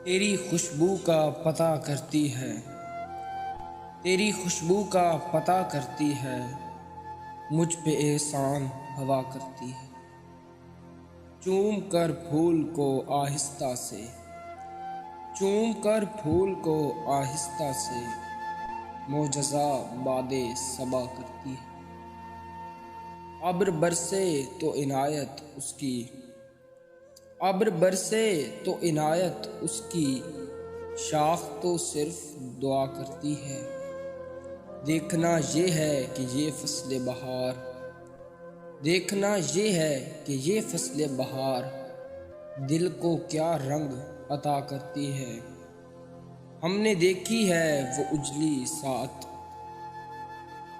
تیری خوشبو کا پتہ کرتی ہے، تیری خوشبو کا پتہ کرتی ہے، مجھ پہ احسان ہوا کرتی ہے۔ چوم کر پھول کو آہستہ سے، چوم کر پھول کو آہستہ سے، معجزہ باد صبا کرتی ہے۔ ابر برسے تو عنایت اس کی، ابر برسے تو عنایت اس کی، شاخ تو صرف دعا کرتی ہے۔ دیکھنا یہ ہے کہ یہ فصل بہار، دیکھنا یہ ہے کہ یہ فصل بہار، دل کو کیا رنگ عطا کرتی ہے۔ ہم نے دیکھی ہے وہ اجلی ساعت،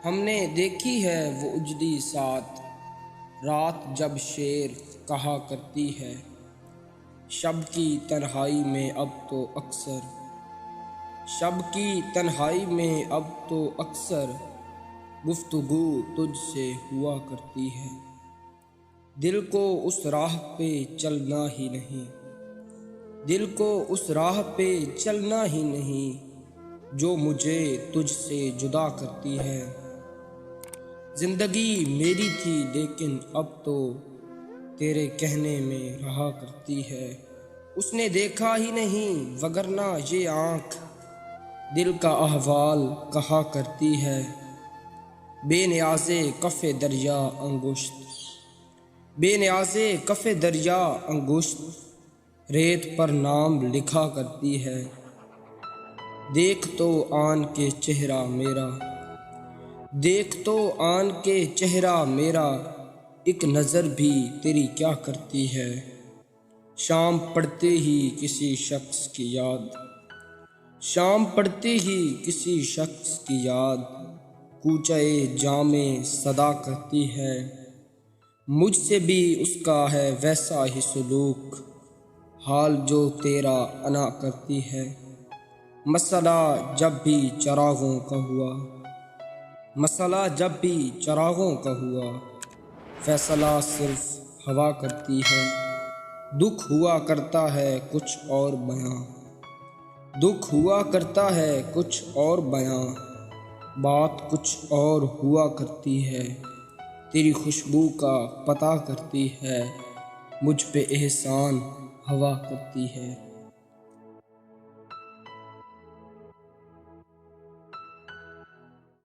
ہم نے دیکھی ہے وہ اجلی ساعت، رات جب شعر کہا کرتی ہے۔ شب کی تنہائی میں اب تو اکثر، شب کی تنہائی میں اب تو اکثر، گفتگو تجھ سے ہوا کرتی ہے۔ دل کو اس راہ پہ چلنا ہی نہیں، دل کو اس راہ پہ چلنا ہی نہیں، جو مجھے تجھ سے جدا کرتی ہے۔ زندگی میری تھی لیکن اب تو تیرے کہنے میں رہا کرتی ہے۔ اس نے دیکھا ہی نہیں وگرنہ یہ آنکھ دل کا احوال کہا کرتی ہے۔ بے نیاز کف دریا انگشت، بے نیاز کف دریا انگشت، ریت پر نام لکھا کرتی ہے۔ دیکھ تو آن کے چہرہ میرا، دیکھ تو آن کے چہرہ میرا، ایک نظر بھی تیری کیا کرتی ہے۔ شام پڑتے ہی کسی شخص کی یاد، شام پڑتے ہی کسی شخص کی یاد، کوچے جامے صدا کرتی ہے۔ مجھ سے بھی اس کا ہے ویسا ہی سلوک، حال جو تیرا انا کرتی ہے۔ مسئلہ جب بھی چراغوں کا ہوا، مسئلہ جب بھی چراغوں کا ہوا، فیصلہ صرف ہوا کرتی ہے۔ دکھ ہوا کرتا ہے کچھ اور بیاں، دکھ ہوا کرتا ہے کچھ اور بیاں، بات کچھ اور ہوا کرتی ہے۔ تیری خوشبو کا پتہ کرتی ہے، مجھ پہ احسان ہوا کرتی ہے۔